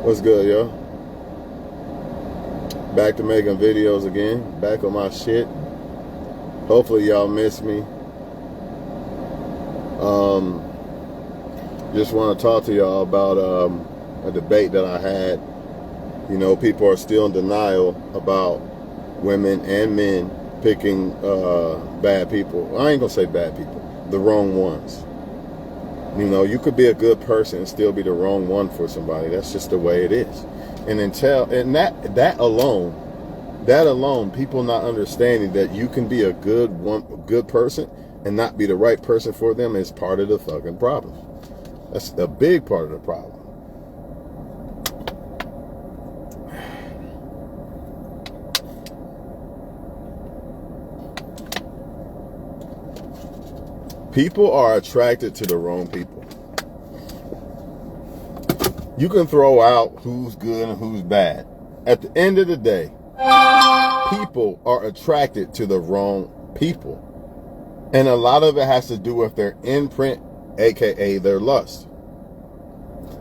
What's good, yo? Back to making videos again. Back on my shit. Hopefully y'all miss me. Just want to talk to y'all about a debate that I had. You know, people are still in denial about women and men picking bad people. I ain't gonna say bad people, the wrong ones. You know, you could be a good person and still be the wrong one for somebody. That's just the way it is. And that alone, people not understanding that you can be a good person and not be the right person for them is part of the fucking problem. That's a big part of the problem. People are attracted to the wrong people. You can throw out who's good and who's bad. At the end of the day, people are attracted to the wrong people. And a lot of it has to do with their imprint, aka their lust.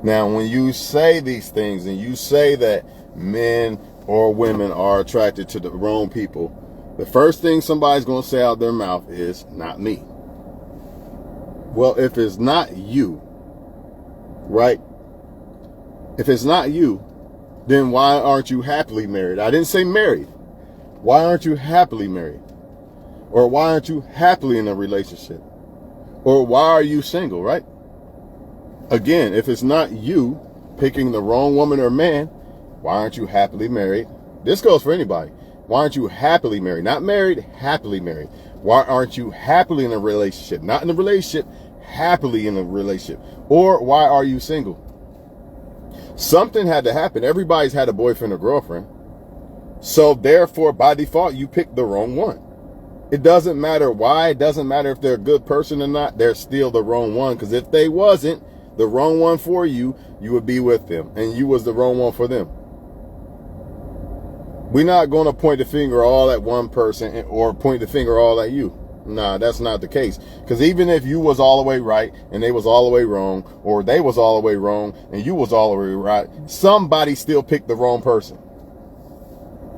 Now, when you say these things and you say that men or women are attracted to the wrong people, the first thing somebody's going to say out their mouth is, not me. Well, if it's not you, right? If it's not you, then why aren't you happily married? I didn't say married. Why aren't you happily married? Or why aren't you happily in a relationship? Or why are you single, right? Again, if it's not you picking the wrong woman or man, why aren't you happily married? This goes for anybody. Why aren't you happily married? Not married, happily married. Why aren't you happily in a relationship? Not in a relationship, happily in a relationship. Or why are you single? Something had to happen. Everybody's had a boyfriend or girlfriend. So therefore, by default, you picked the wrong one. It doesn't matter why. It doesn't matter if they're a good person or not. They're still the wrong one. Because if they wasn't the wrong one for you, you would be with them. And you was the wrong one for them. We're not going to point the finger all at one person or point the finger all at you. Nah, that's not the case. Because even if you was all the way right and they was all the way wrong, or they was all the way wrong and you was all the way right, somebody still picked the wrong person.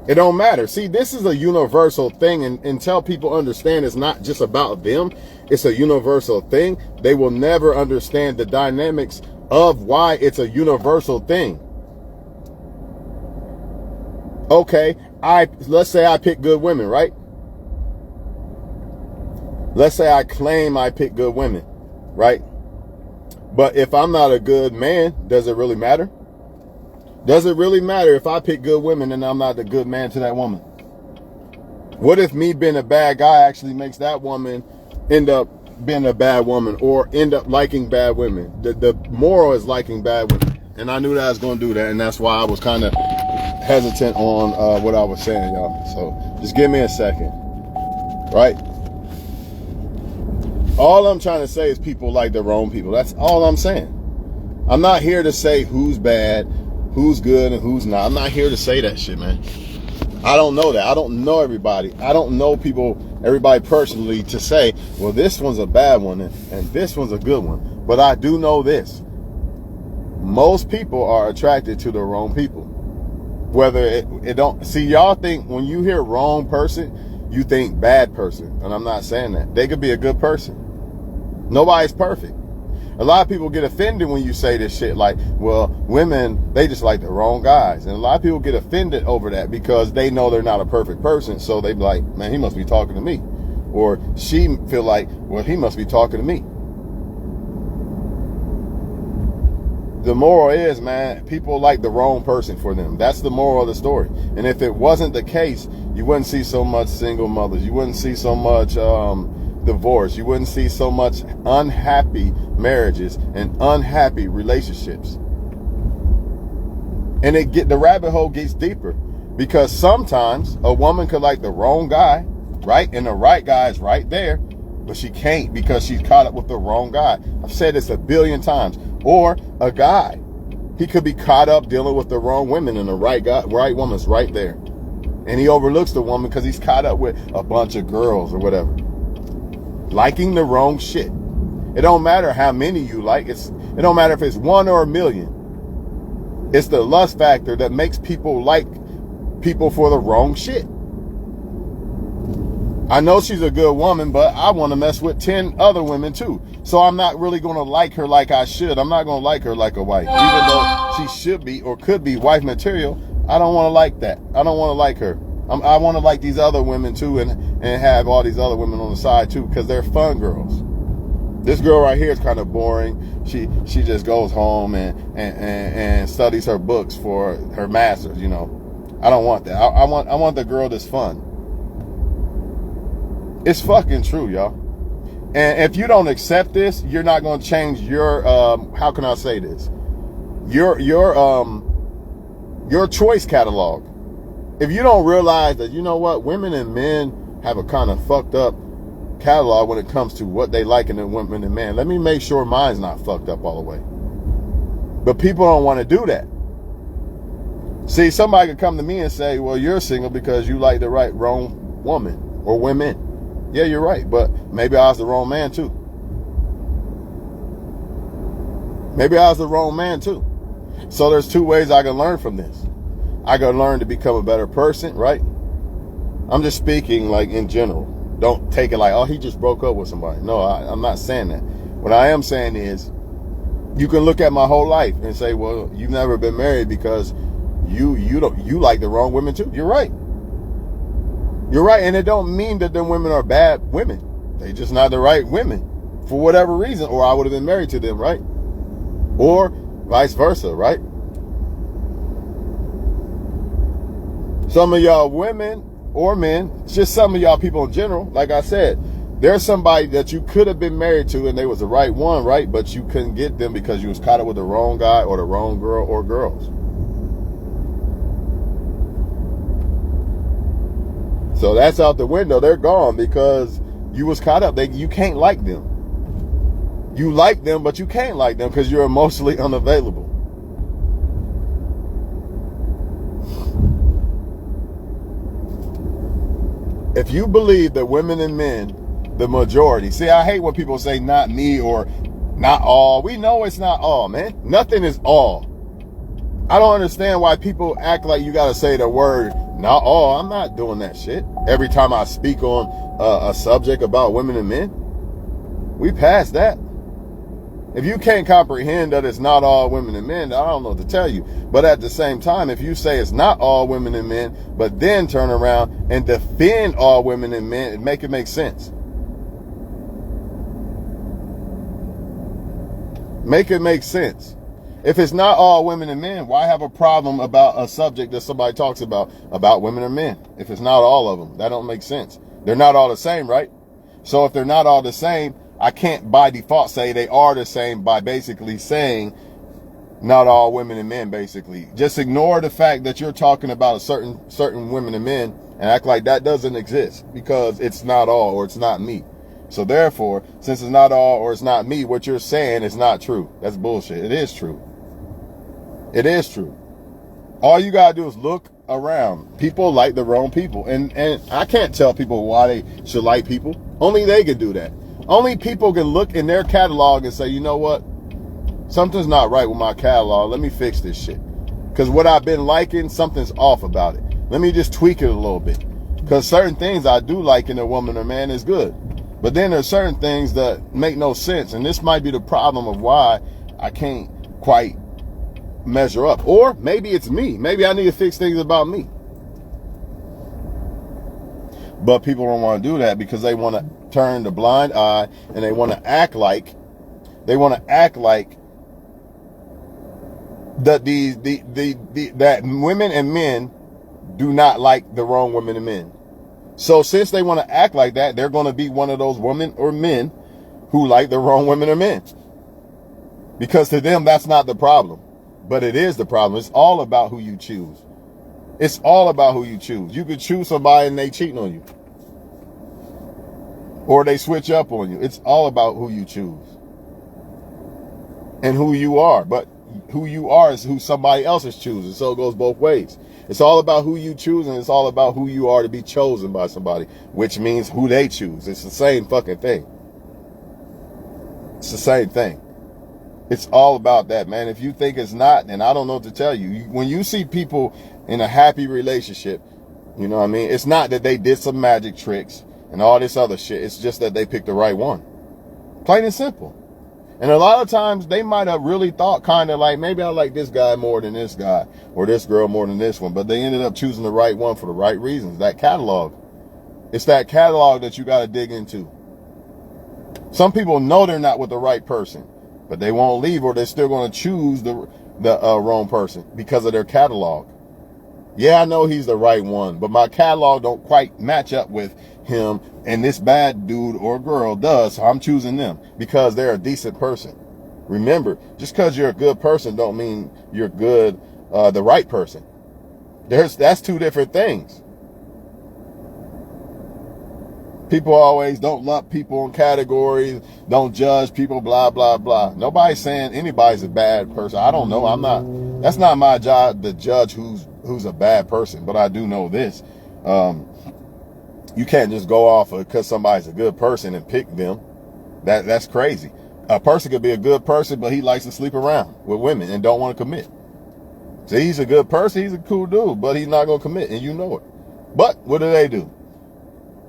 It don't matter. See, this is a universal thing, and until people understand it's not just about them, it's a universal thing, they will never understand the dynamics of why it's a universal thing. Okay, let's say I pick good women, right? Let's say I claim I pick good women, right? But if I'm not a good man, does it really matter? Does it really matter if I pick good women and I'm not a good man to that woman? What if me being a bad guy actually makes that woman end up being a bad woman or end up liking bad women? The moral is liking bad women. And I knew that I was going to do that, and that's why I was kind of hesitant on what I was saying, y'all. So just give me a second, right? All I'm trying to say is people like the wrong people. That's all I'm saying. I'm not here to say who's bad, who's good, and who's not. I'm not here to say that shit, man. I don't know that. I don't know everybody. I don't know everybody personally to say, well, this one's a bad one and this one's a good one. But I do know this. Most people are attracted to the wrong people. Whether it don't, see, y'all think when you hear wrong person, you think bad person. And I'm not saying that. They could be a good person. Nobody's perfect. A lot of people get offended when you say this shit like, well, women, they just like the wrong guys. And a lot of people get offended over that because they know they're not a perfect person. So they be like, man, he must be talking to me. Or she feel like, well, he must be talking to me. The moral is, man, people like the wrong person for them. That's the moral of the story. And if it wasn't the case, you wouldn't see so much single mothers. You wouldn't see so much divorce. You wouldn't see so much unhappy marriages and unhappy relationships. And the rabbit hole gets deeper because sometimes a woman could like the wrong guy, right? And the right guy is right there, but she can't because she's caught up with the wrong guy. I've said this a billion times. Or a guy, he could be caught up dealing with the wrong women and the right woman's right there. And he overlooks the woman because he's caught up with a bunch of girls or whatever. Liking the wrong shit. It don't matter how many you like. It don't matter if it's one or a million. It's the lust factor that makes people like people for the wrong shit. I know she's a good woman, but I want to mess with 10 other women too. So I'm not really going to like her like I should. I'm not going to like her like a wife. Even though she should be or could be wife material, I don't want to like that. I don't want to like her. I want to like these other women too, and have all these other women on the side too, because they're fun girls. This girl right here is kind of boring. She just goes home and studies her books for her master's, you know. I don't want that. I want the girl that's fun. It's fucking true, y'all. And if you don't accept this, you're not going to change your how can I say this? Your choice catalog. If you don't realize that, you know what, women and men have a kind of fucked up catalog when it comes to what they like in a women and men. Let me make sure mine's not fucked up all the way. But people don't want to do that. See, somebody could come to me and say, well, you're single because you like the wrong woman or women. Yeah, you're right, but maybe I was the wrong man too. Maybe I was the wrong man too. So there's two ways I can learn from this. I can learn to become a better person, right? I'm just speaking like in general. Don't take it like, oh, he just broke up with somebody. No, I'm not saying that. What I am saying is, you can look at my whole life and say, well, you've never been married because you like the wrong women too. You're right. You're right, and it don't mean that them women are bad women. They just not the right women for whatever reason, or I would have been married to them, right? Or vice versa, right? Some of y'all women or men, it's just some of y'all people in general, like I said, there's somebody that you could have been married to and they was the right one, right? But you couldn't get them because you was caught up with the wrong guy or the wrong girl or girls. So that's out the window. They're gone because you was caught up. You can't like them. You like them, but you can't like them because you're emotionally unavailable. If you believe that women and men, the majority, see, I hate when people say not me or not all. We know it's not all, man. Nothing is all. I don't understand why people act like you got to say the word not all. I'm not doing that shit. Every time I speak on a subject about women and men, we passed that. If you can't comprehend that it's not all women and men, I don't know what to tell you. But at the same time, if you say it's not all women and men, but then turn around and defend all women and men, make it make sense. Make it make sense. If it's not all women and men, why have a problem about a subject that somebody talks about women or men? If it's not all of them, that don't make sense. They're not all the same, right? So if they're not all the same, I can't by default say they are the same by basically saying not all women and men, basically. Just ignore the fact that you're talking about a certain women and men and act like that doesn't exist because it's not all or it's not me. So therefore, since it's not all or it's not me, what you're saying is not true. That's bullshit. It is true. It is true. All you gotta do is look around. People like the wrong people. And I can't tell people why they should like people. Only they can do that. Only people can look in their catalog and say, you know what? Something's not right with my catalog. Let me fix this shit. Because what I've been liking, something's off about it. Let me just tweak it a little bit. Because certain things I do like in a woman or man is good. But then there's certain things that make no sense. And this might be the problem of why I can't quite measure up. Or maybe it's me. Maybe I need to fix things about me. But people don't want to do that because they want to turn the blind eye and they want to act like that that women and men do not like the wrong women and men. So since they want to act like that, they're going to be one of those women or men who like the wrong women or men. Because to them, that's not the problem. But it is the problem. It's all about who you choose. It's all about who you choose. You could choose somebody and they cheating on you. Or they switch up on you. It's all about who you choose. And who you are. But who you are is who somebody else is choosing. So it goes both ways. It's all about who you choose and it's all about who you are to be chosen by somebody. Which means who they choose. It's the same fucking thing. It's the same thing. It's all about that, man. If you think it's not, then I don't know what to tell you. When you see people in a happy relationship, you know what I mean? It's not that they did some magic tricks and all this other shit. It's just that they picked the right one. Plain and simple. And a lot of times they might have really thought kind of like, maybe I like this guy more than this guy or this girl more than this one. But they ended up choosing the right one for the right reasons. That catalog. It's that catalog that you got to dig into. Some people know they're not with the right person, but they won't leave, or they're still going to choose the wrong person because of their catalog. Yeah, I know he's the right one, but my catalog don't quite match up with him, and this bad dude or girl does, so I'm choosing them because they're a decent person. Remember, just because you're a good person don't mean you're good, the right person. That's two different things. People always don't lump people in categories, don't judge people, blah, blah, blah. Nobody's saying anybody's a bad person. I don't know. That's not my job to judge who's a bad person, but I do know this. You can't just go off because somebody's a good person and pick them. That's crazy. A person could be a good person, but he likes to sleep around with women and don't want to commit. So he's a good person, he's a cool dude, but he's not going to commit, and you know it. But what do?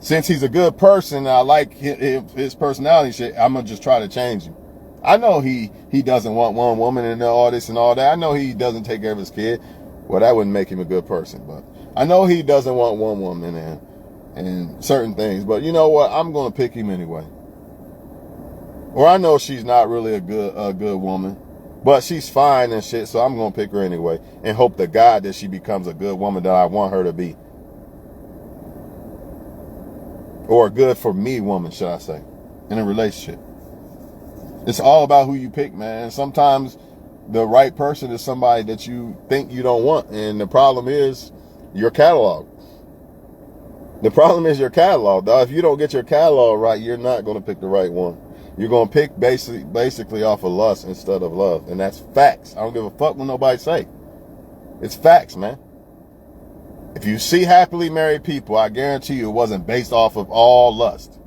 Since he's a good person and I like his personality shit, I'm going to just try to change him. I know he doesn't want one woman and all this and all that. I know he doesn't take care of his kid. Well, that wouldn't make him a good person, but I know he doesn't want one woman and certain things. But you know what? I'm going to pick him anyway. Or I know she's not really a good woman, but she's fine and shit, so I'm going to pick her anyway and hope to God that she becomes a good woman that I want her to be. Or a good for me woman, should I say, in a relationship. It's all about who you pick, man. Sometimes the right person is somebody that you think you don't want, and the problem is your catalog. The problem is your catalog, dog. If you don't get your catalog right, you're not going to pick the right one. You're going to pick basically off of lust instead of love, and that's facts. I don't give a fuck what nobody say. It's facts, man. If you see happily married people, I guarantee you it wasn't based off of all lust.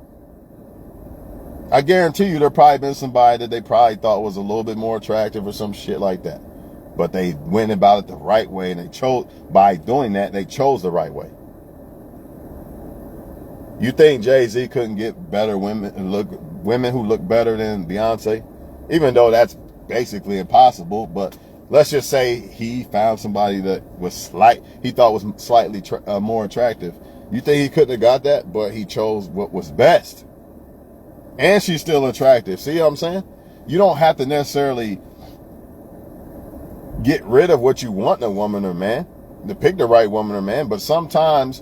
I guarantee you there probably been somebody that they probably thought was a little bit more attractive or some shit like that. But they went about it the right way, and by doing that, they chose the right way. You think Jay-Z couldn't get better women who look better than Beyonce? Even though that's basically impossible, but let's just say he found somebody that he thought was slightly more attractive. You think he couldn't have got that? But he chose what was best. And she's still attractive. See what I'm saying? You don't have to necessarily get rid of what you want in a woman or man to pick the right woman or man. But sometimes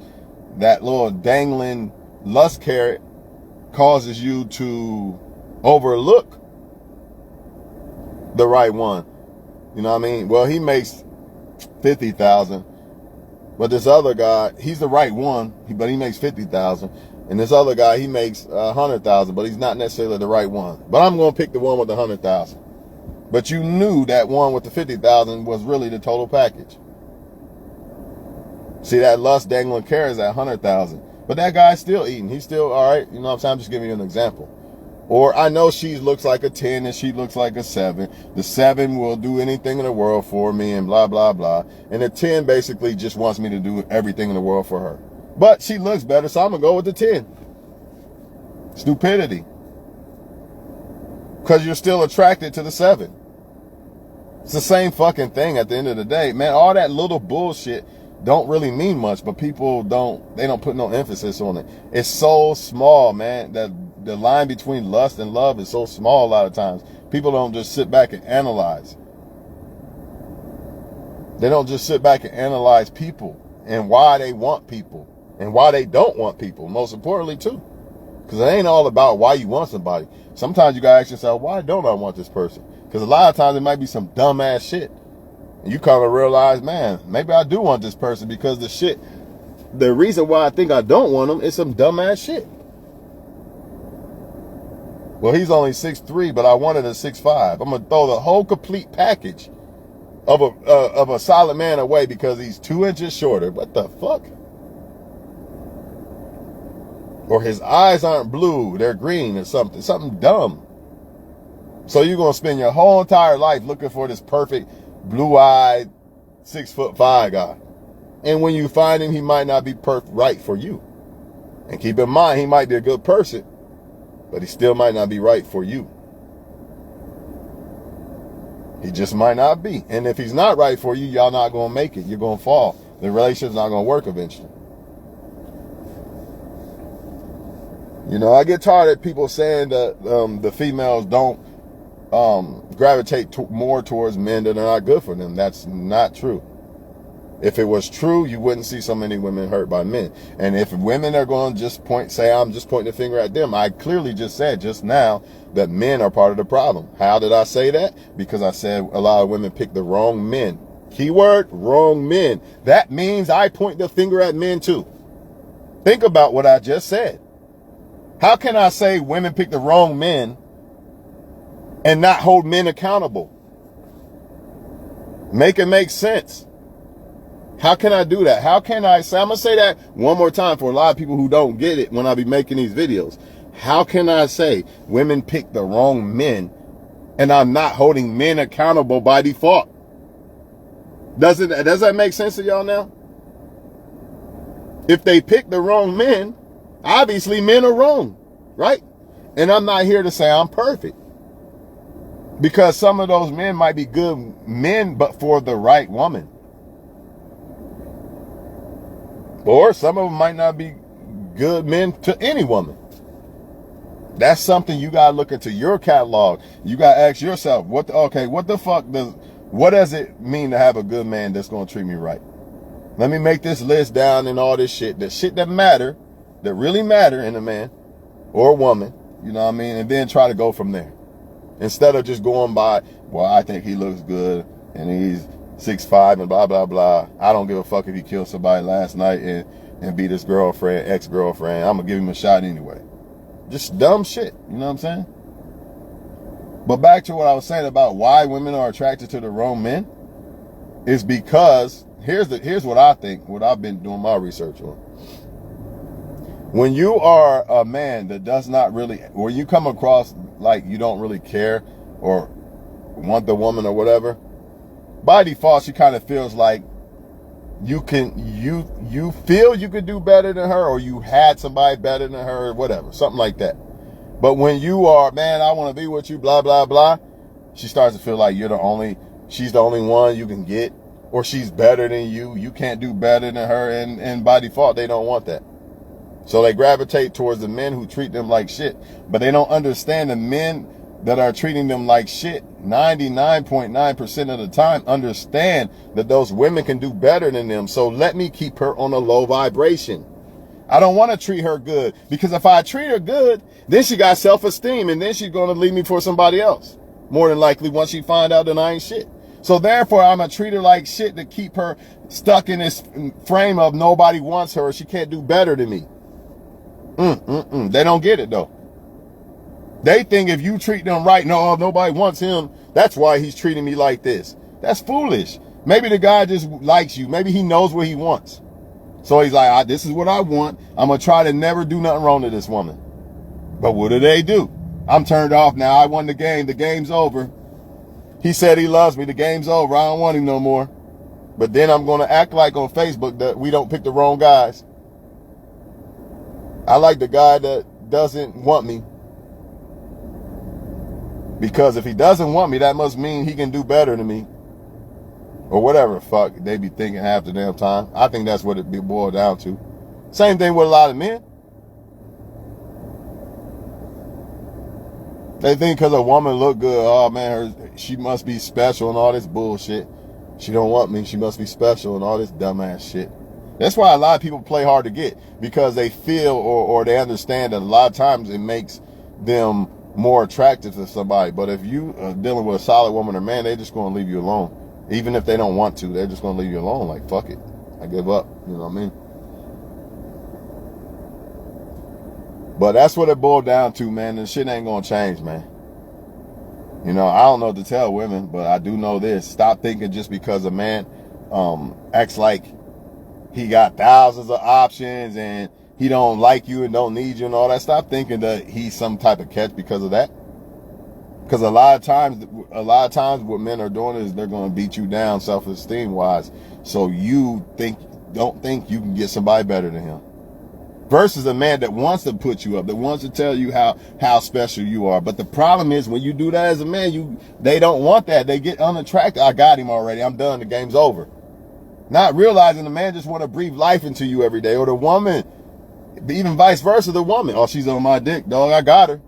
that little dangling lust carrot causes you to overlook the right one. You know what I mean? Well, he makes $50,000, but this other guy, he's the right one, but he makes $50,000, and this other guy, he makes $100,000, but he's not necessarily the right one. But I'm going to pick the one with the $100,000. But you knew that one with the $50,000 was really the total package. See, that lust dangling carrot is at $100,000, but that guy's still eating. He's still all right. You know what I'm saying? I'm just giving you an example. Or I know she looks like a 10 and she looks like a 7. The 7 will do anything in the world for me and blah, blah, blah. And the 10 basically just wants me to do everything in the world for her. But she looks better, so I'm going to go with the 10. Stupidity. Because you're still attracted to the 7. It's the same fucking thing at the end of the day. Man, all that little bullshit don't really mean much, but people don't put no emphasis on it. It's so small, man, that the line between lust and love is so small a lot of times. People don't just sit back and analyze. They don't just sit back and analyze people and why they want people and why they don't want people, most importantly, too. Because it ain't all about why you want somebody. Sometimes you gotta ask yourself, why don't I want this person? Because a lot of times it might be some dumbass shit. And you kind of realize, man, maybe I do want this person because the reason why I think I don't want them is some dumbass shit. Well, he's only 6'3", but I wanted a 6'5". I'm going to throw the whole complete package of a solid man away because he's 2 inches shorter. What the fuck? Or his eyes aren't blue, they're green or something. Something dumb. So you're going to spend your whole entire life looking for this perfect, blue-eyed, 6'5" guy. And when you find him, he might not be right for you. And keep in mind, he might be a good person, but he still might not be right for you. He just might not be. And if he's not right for you, y'all not going to make it. You're going to fall. The relationship's not going to work eventually. You know, I get tired of people saying that the females don't gravitate more towards men that are not good for them. That's not true. If it was true, you wouldn't see so many women hurt by men. And if women are going to just say, I'm just pointing the finger at them, I clearly just said just now that men are part of the problem. How did I say that? Because I said a lot of women pick the wrong men. Keyword, wrong men. That means I point the finger at men too. Think about what I just said. How can I say women pick the wrong men and not hold men accountable? Make it make sense. How can I do that? How can I say, I'm going to say that one more time for a lot of people who don't get it when I be making these videos. How can I say women pick the wrong men and I'm not holding men accountable by default? Does that make sense to y'all now? If they pick the wrong men, obviously men are wrong, right? And I'm not here to say I'm perfect. Because some of those men might be good men, but for the right woman. Or some of them might not be good men to any woman. That's something you got to look into your catalog. You got to ask yourself, what does it mean to have a good man that's going to treat me right? Let me make this list down and all this shit. The shit that matter, that really matter in a man or a woman, you know what I mean? And then try to go from there. Instead of just going by, well, I think he looks good and he's 6'5" and blah, blah, blah. I don't give a fuck if he killed somebody last night and beat his girlfriend, ex-girlfriend. I'm going to give him a shot anyway. Just dumb shit. You know what I'm saying? But back to what I was saying about why women are attracted to the wrong men is because here's what I think, what I've been doing my research on. When you are a man that does not really, or you come across like you don't really care or want the woman or whatever, by default, she kind of feels like you feel you could do better than her, or you had somebody better than her, or whatever, something like that. But when you are, man, I want to be with you, blah, blah, blah, she starts to feel like she's the only one you can get, or she's better than you. You can't do better than her. And by default, they don't want that. So they gravitate towards the men who treat them like shit. But they don't understand the men that are treating them like shit 99.9% of the time understand that those women can do better than them. So let me keep her on a low vibration. I don't want to treat her good, because if I treat her good, then she got self-esteem, and then she's going to leave me for somebody else. More than likely, once she find out that I ain't shit. So therefore, I'm going to treat her like shit to keep her stuck in this frame of nobody wants her. She can't do better than me. They don't get it though. They think if you treat them right, no, nobody wants him. That's why he's treating me like this. That's foolish. Maybe the guy just likes you. Maybe he knows what he wants. So he's like, this is what I want. I'm going to try to never do nothing wrong to this woman. But what do? I'm turned off now. I won the game. The game's over. He said he loves me. The game's over. I don't want him no more. But then I'm going to act like on Facebook that we don't pick the wrong guys. I like the guy that doesn't want me. Because if he doesn't want me, that must mean he can do better than me. Or whatever the fuck they be thinking half the damn time. I think that's what it be boiled down to. Same thing with a lot of men. They think because a woman look good, oh man, she must be special and all this bullshit. She don't want me, she must be special and all this dumbass shit. That's why a lot of people play hard to get, because they feel or they understand that a lot of times it makes them more attractive to somebody. But if you are dealing with a solid woman or man, they're just going to leave you alone. Even if they don't want to, they're just going to leave you alone. Like, fuck it. I give up. You know what I mean? But that's what it boiled down to, man. And shit ain't going to change, man. You know, I don't know what to tell women, but I do know this. Stop thinking just because a man acts like he got thousands of options and he don't like you and don't need you and all that. Stop thinking that he's some type of catch because of that. Because a lot of times what men are doing is they're going to beat you down self-esteem wise. So you don't think you can get somebody better than him. Versus a man that wants to put you up, that wants to tell you how special you are. But the problem is when you do that as a man, they don't want that. They get unattracted. I got him already. I'm done. The game's over. Not realizing the man just want to breathe life into you every day. Or the woman, even vice versa, the woman. Oh, she's on my dick, dog. I got her.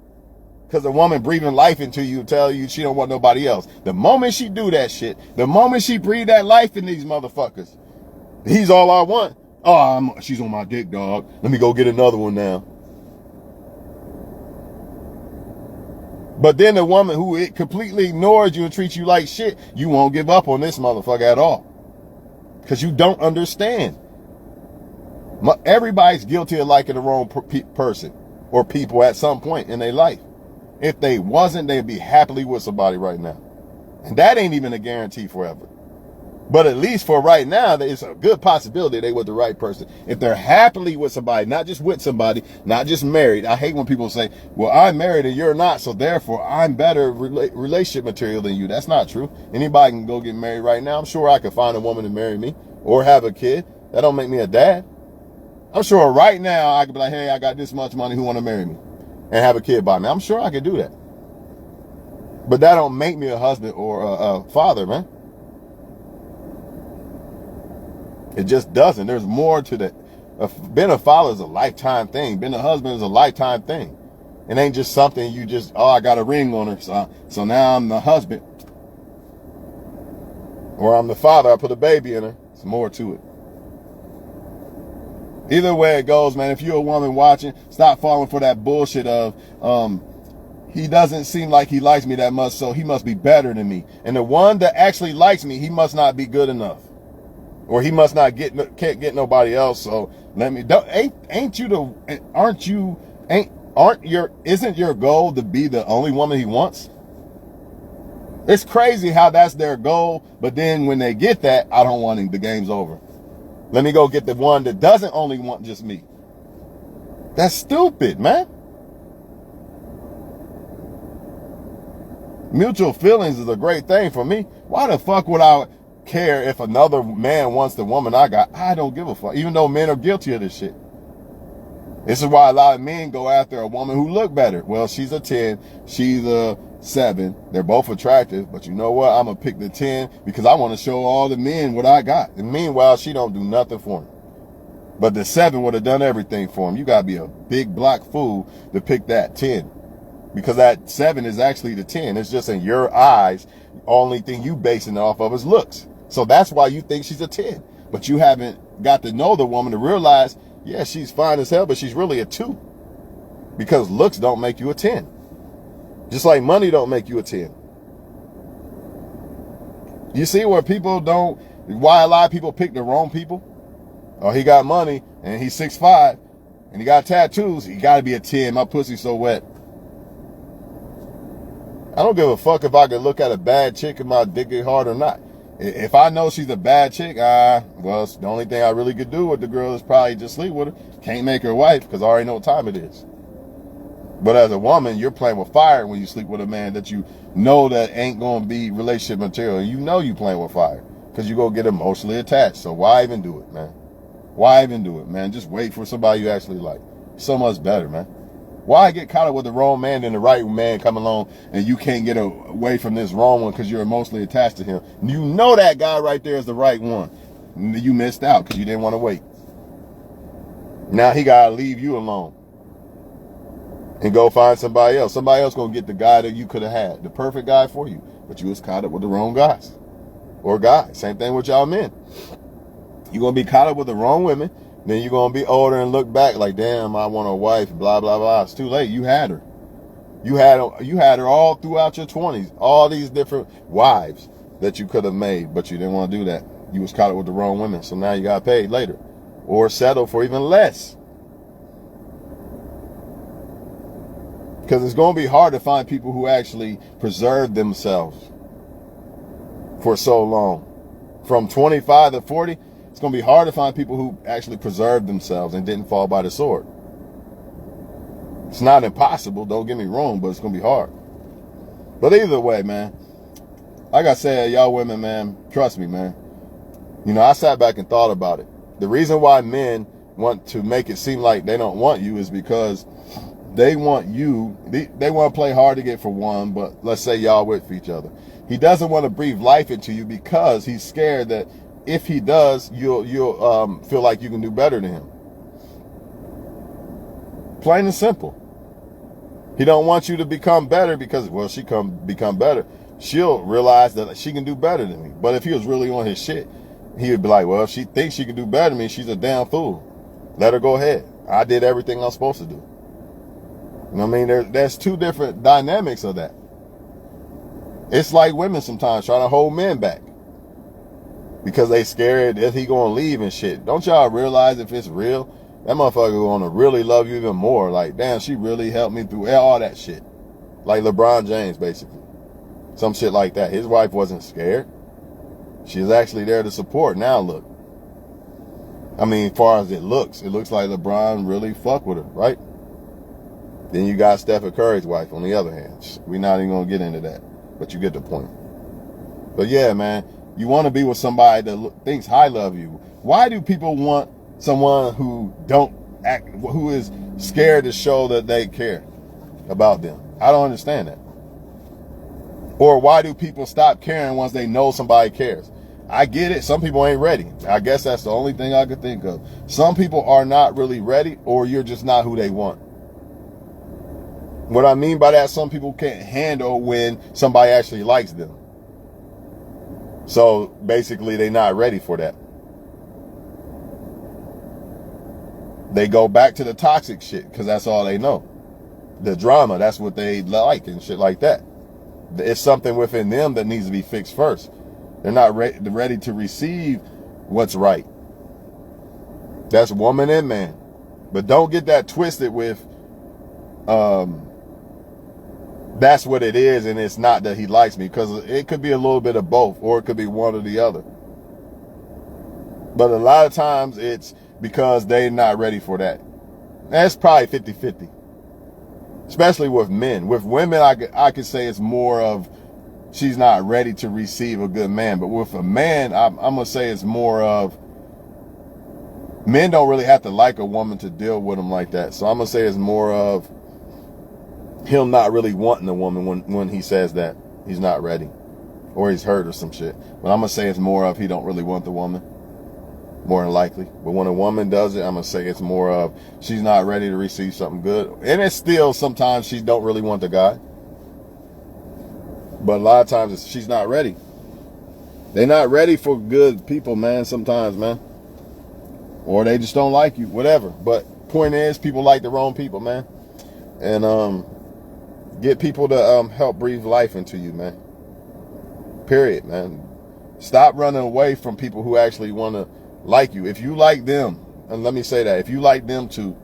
Because the woman breathing life into you, tell you she don't want nobody else. The moment she do that shit, the moment she breathe that life in these motherfuckers, he's all I want. Oh, she's on my dick, dog. Let me go get another one now. But then the woman who completely ignores you and treats you like shit, you won't give up on this motherfucker at all. Because you don't understand. Everybody's guilty of liking the wrong person or people at some point in their life. If they wasn't, they'd be happily with somebody right now. And that ain't even a guarantee forever. But at least for right now, it's a good possibility they were the right person. If they're happily with somebody, not just with somebody, not just married. I hate when people say, well, I'm married and you're not, so therefore I'm better relationship material than you. That's not true. Anybody can go get married right now. I'm sure I could find a woman to marry me or have a kid. That don't make me a dad. I'm sure right now I could be like, hey, I got this much money. Who want to marry me and have a kid by me? I'm sure I could do that. But that don't make me a husband or a father, man. It just doesn't. There's more to that. Being a father is a lifetime thing. Being a husband is a lifetime thing. It ain't just something you just, oh, I got a ring on her, so now I'm the husband. Or I'm the father, I put a baby in her. There's more to it. Either way it goes, man, if you're a woman watching, stop falling for that bullshit of, he doesn't seem like he likes me that much, so he must be better than me. And the one that actually likes me, he must not be good enough. Or he must not can't get nobody else. So isn't your goal to be the only woman he wants? It's crazy how that's their goal, but then when they get that, I don't want him, the game's over. Let me go get the one that doesn't only want just me. That's stupid, man. Mutual feelings is a great thing for me. Why the fuck would I care if another man wants the woman I got? I don't give a fuck, even though men are guilty of this shit. This is why a lot of men go after a woman who look better. Well, she's a 10, she's a 7. They're both attractive, but you know what? I'm gonna pick the 10 because I want to show all the men what I got. And meanwhile, she don't do nothing for me. But the 7 would have done everything for him. You gotta be a big black fool to pick that 10. Because that 7 is actually the 10. It's just in your eyes, only thing you basing it off of is looks. So that's why you think she's a 10. But you haven't got to know the woman to realize, yeah, she's fine as hell, but she's really a 2. Because looks don't make you a 10. Just like money don't make you a 10. You see where people don't, why a lot of people pick the wrong people? Oh, he got money and he's 6'5", and he got tattoos. He got to be a 10. My pussy's so wet. I don't give a fuck if I can look at a bad chick and my dick get hard or not. If I know she's a bad chick, well, the only thing I really could do with the girl is probably just sleep with her. Can't make her wife because I already know what time it is. But as a woman, you're playing with fire when you sleep with a man that you know that ain't going to be relationship material. And you know you playing with fire because you go get emotionally attached. So why even do it, man? Why even do it, man? Just wait for somebody you actually like. So much better, man. Why get caught up with the wrong man and the right man come along and you can't get away from this wrong one because you're emotionally attached to him? You know that guy right there is the right one. You missed out because you didn't want to wait. Now he got to leave you alone and go find somebody else. Somebody else going to get the guy that you could have had, the perfect guy for you. But you was caught up with the wrong guys or guys. Same thing with y'all men. You're going to be caught up with the wrong women. Then you're going to be older and look back like, damn, I want a wife, blah, blah, blah. It's too late. You had her. You had her all throughout your 20s. All these different wives that you could have made, but you didn't want to do that. You was caught up with the wrong women. So now you got paid later. Or settle for even less. Because it's going to be hard to find people who actually preserve themselves for so long. From 25 to 40, it's going to be hard to find people who actually preserved themselves and didn't fall by the sword. It's not impossible, don't get me wrong, but it's going to be hard. But either way, man, like I said, y'all women, man, trust me, man. You know, I sat back and thought about it. The reason why men want to make it seem like they don't want you is because they want you, they want to play hard to get for one, but let's say y'all with each other. He doesn't want to breathe life into you because he's scared that if he does, you'll feel like you can do better than him. Plain and simple. He don't want you to become better because, well, she become better. She'll realize that she can do better than me. But if he was really on his shit, he would be like, well, if she thinks she can do better than me, she's a damn fool. Let her go ahead. I did everything I'm supposed to do. You know what I mean? There's two different dynamics of that. It's like women sometimes trying to hold men back because they scared that he gonna leave and shit. Don't y'all realize if it's real, that motherfucker gonna really love you even more. Like, damn, she really helped me through all that shit. Like LeBron James, basically. Some shit like that. His wife wasn't scared. She was actually there to support. Now look. I mean, as far as it looks like LeBron really fucked with her, right? Then you got Stephen Curry's wife on the other hand. We're not even gonna get into that, but you get the point. But yeah, man, you want to be with somebody that thinks highly of you. Why do people want someone who who is scared to show that they care about them? I don't understand that. Or why do people stop caring once they know somebody cares? I get it. Some people ain't ready. I guess that's the only thing I could think of. Some people are not really ready, or you're just not who they want. What I mean by that, some people can't handle when somebody actually likes them. So basically, they're not ready for that. They go back to the toxic shit because that's all they know. The drama, that's what they like and shit like that. It's something within them that needs to be fixed first. They're not ready to receive what's right. That's woman and man. But don't get that twisted with that's what it is and it's not that he likes me, because it could be a little bit of both, or it could be one or the other. But a lot of times it's because they're not ready for that. That's probably 50-50. Especially with men. With women, I could say it's more of she's not ready to receive a good man. But with a man, I'm going to say it's more of men don't really have to like a woman to deal with them like that. So I'm going to say it's more of him not really wanting a woman when he says that he's not ready. Or he's hurt or some shit. But I'm going to say it's more of he don't really want the woman. More than likely. But when a woman does it, I'm going to say it's more of she's not ready to receive something good. And it's still sometimes she don't really want the guy. But a lot of times she's not ready. They're not ready for good people, man, sometimes, man. Or they just don't like you, whatever. But point is, people like the wrong people, man. And get people to help breathe life into you, man. Period, man. Stop running away from people who actually want to like you. If you like them, and let me say that, if you like them too,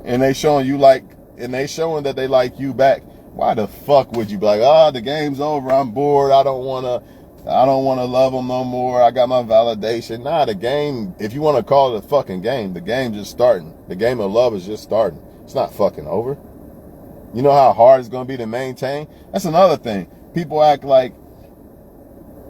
and they showing that they like you back, why the fuck would you be like, oh, the game's over, I'm bored, I don't wanna love them no more, I got my validation? Nah, the game, if you want to call it a fucking game, the game just starting. The game of love is just starting. It's not fucking over. You know how hard it's gonna be to maintain? That's another thing. People act like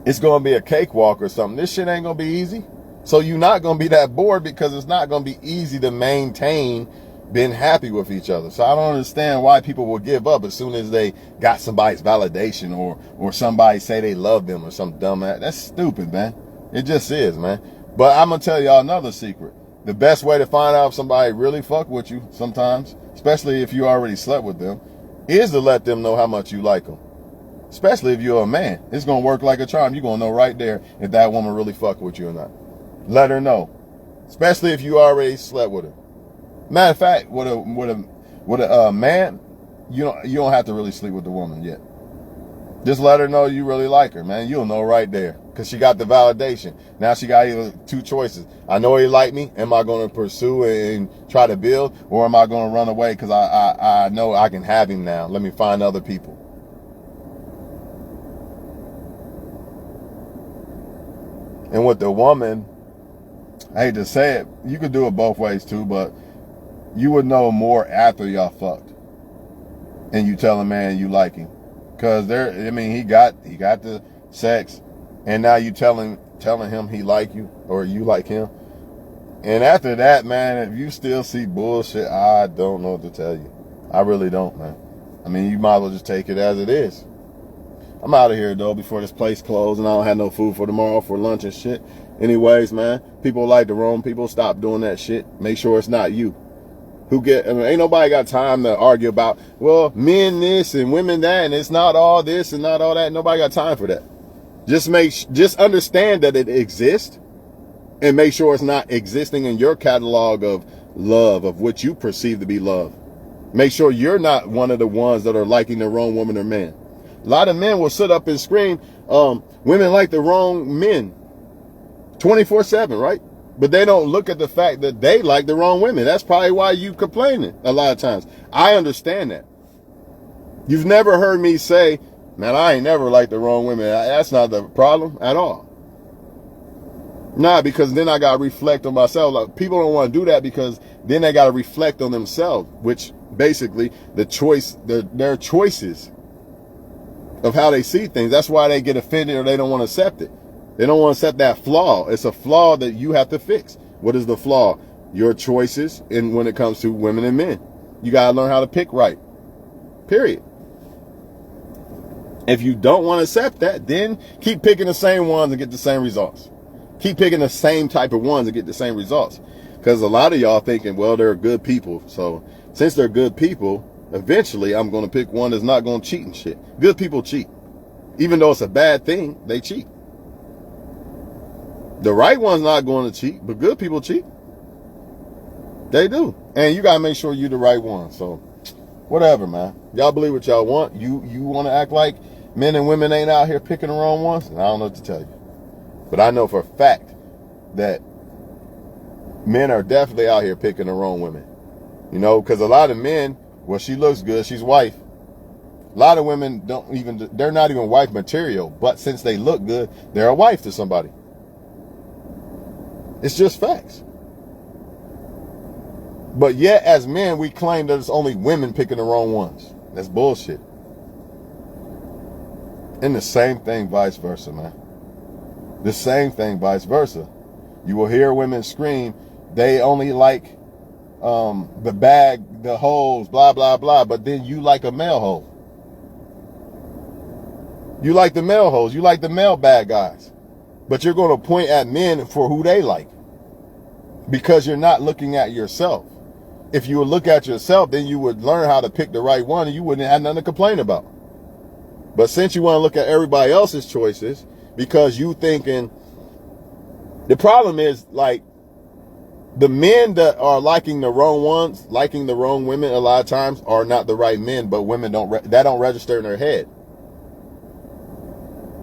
it's gonna be a cakewalk or something. This shit ain't gonna be easy. So you're not going to be that bored because it's not going to be easy to maintain being happy with each other. So I don't understand why people will give up as soon as they got somebody's validation or somebody say they love them or some dumb ass. That's stupid, man. It just is, man. But I'm going to tell y'all another secret. The best way to find out if somebody really fuck with you sometimes, especially if you already slept with them, is to let them know how much you like them. Especially if you're a man. It's going to work like a charm. You're going to know right there if that woman really fuck with you or not. Let her know, especially if you already slept with her. Matter of fact, with a man, you don't have to really sleep with the woman yet. Just let her know you really like her, man. You'll know right there because she got the validation. Now she got either two choices. I know he like me. Am I going to pursue and try to build, or am I going to run away because I know I can have him now? Let me find other people. And with the woman, I hate to say it, you could do it both ways too, but you would know more after y'all fucked and you tell a man you like him. Because he got the sex, and now you telling him he like you or you like him. And after that, man, if you still see bullshit, I don't know what to tell you. I really don't, man. I mean, you might as well just take it as it is. I'm out of here, though, before this place closed and I don't have no food for tomorrow for lunch and shit. Anyways, man, people like the wrong people. Stop doing that shit. Make sure it's not you. Ain't nobody got time to argue about, well, men this and women that, and it's not all this and not all that. Nobody got time for that. Just understand that it exists and make sure it's not existing in your catalog of love, of what you perceive to be love. Make sure you're not one of the ones that are liking the wrong woman or man. A lot of men will sit up and scream, women like the wrong men 24/7, right? But they don't look at the fact that they like the wrong women. That's probably why you complaining a lot of times. I understand that. You've never heard me say, man, I ain't never liked the wrong women. That's not the problem at all. Nah, because then I got to reflect on myself. Like, people don't want to do that because then they got to reflect on themselves, which basically their choices of how they see things. That's why they get offended or they don't want to accept it. They don't want to accept that flaw. It's a flaw that you have to fix. What is the flaw? Your choices when it comes to women and men. You got to learn how to pick right. Period. If you don't want to accept that, then keep picking the same ones and get the same results. Keep picking the same type of ones and get the same results. Because a lot of y'all thinking, well, they're good people. So since they're good people, eventually I'm going to pick one that's not going to cheat and shit. Good people cheat. Even though it's a bad thing, they cheat. The right one's not going to cheat, but good people cheat. They do. And you got to make sure you're the right one. So whatever, man. Y'all believe what y'all want. You want to act like men and women ain't out here picking the wrong ones? I don't know what to tell you. But I know for a fact that men are definitely out here picking the wrong women. You know, because a lot of men, well, she looks good, she's wife. A lot of women they're not even wife material, but since they look good, they're a wife to somebody. It's just facts. But yet, as men, we claim that it's only women picking the wrong ones. That's bullshit. And the same thing vice versa, man. The same thing vice versa. You will hear women scream, they only like the bag, the hoes, blah, blah, blah. But then you like a male hoe. You like the male hoes. You like the male bad guys. But you're going to point at men for who they like. Because you're not looking at yourself. If you would look at yourself, then you would learn how to pick the right one and you wouldn't have nothing to complain about. But since you want to look at everybody else's choices, because you thinking, the problem is, like, the men that are liking the wrong ones, liking the wrong women a lot of times are not the right men, but women don't register in their head.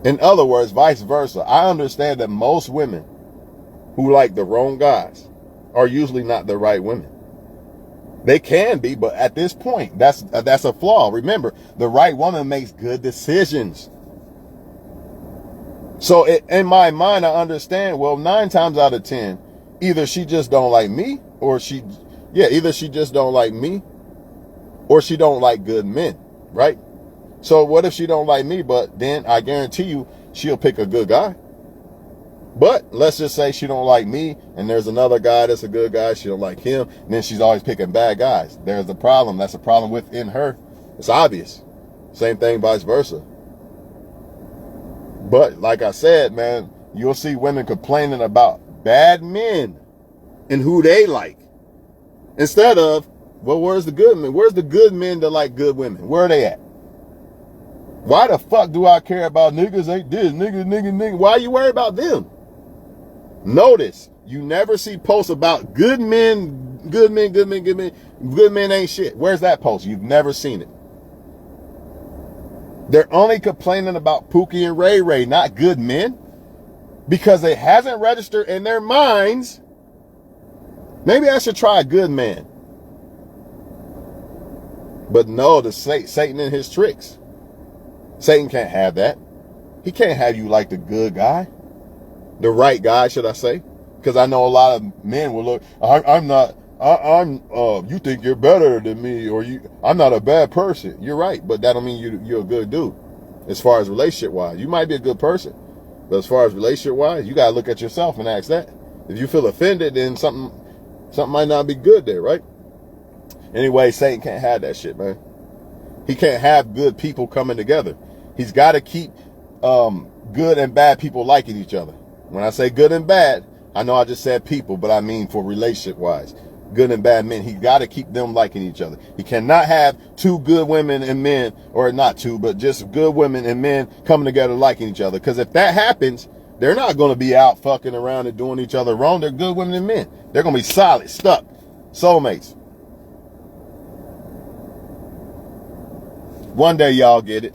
In other words, vice versa. I understand that most women who like the wrong guys are usually not the right women. They can be, but at this point, that's a flaw. Remember, the right woman makes good decisions. So in my mind, I understand, well, 9 times out of 10, either she just don't like me, or either she just don't like me, or she don't like good men, right? So what if she don't like me, but then I guarantee you she'll pick a good guy. But let's just say she don't like me, and there's another guy that's a good guy, she don't like him, and then she's always picking bad guys. There's a problem. That's a problem within her. It's obvious. Same thing vice versa. But like I said, man, you'll see women complaining about bad men and who they like. Instead of, well, where's the good men? Where's the good men that like good women? Where are they at? Why the fuck do I care about niggas ain't this, nigga? Why you worry about them? Notice, you never see posts about good men ain't shit. Where's that post? You've never seen it. They're only complaining about Pookie and Ray Ray, not good men, because it hasn't registered in their minds. Maybe I should try a good man. But no, Satan and his tricks. Satan can't have that. He can't have you like the good guy. The right guy, should I say? Because I know a lot of men will look, you think you're better than me, or I'm not a bad person. You're right, but that don't mean you're a good dude. as far as relationship wise. You might be a good person, but as far as relationship wise, you gotta look at yourself and ask that. If you feel offended, then something might not be good there, right? Anyway, Satan can't have that shit, man. He can't have good people coming together. He's got to keep good and bad people liking each other. When I say good and bad, I know I just said people, but I mean for relationship wise. Good and bad men. He got to keep them liking each other. He cannot have two good women and men, or not two, but just good women and men coming together liking each other. Because if that happens, they're not going to be out fucking around and doing each other wrong. They're good women and men. They're going to be solid, stuck, soulmates. One day y'all get it.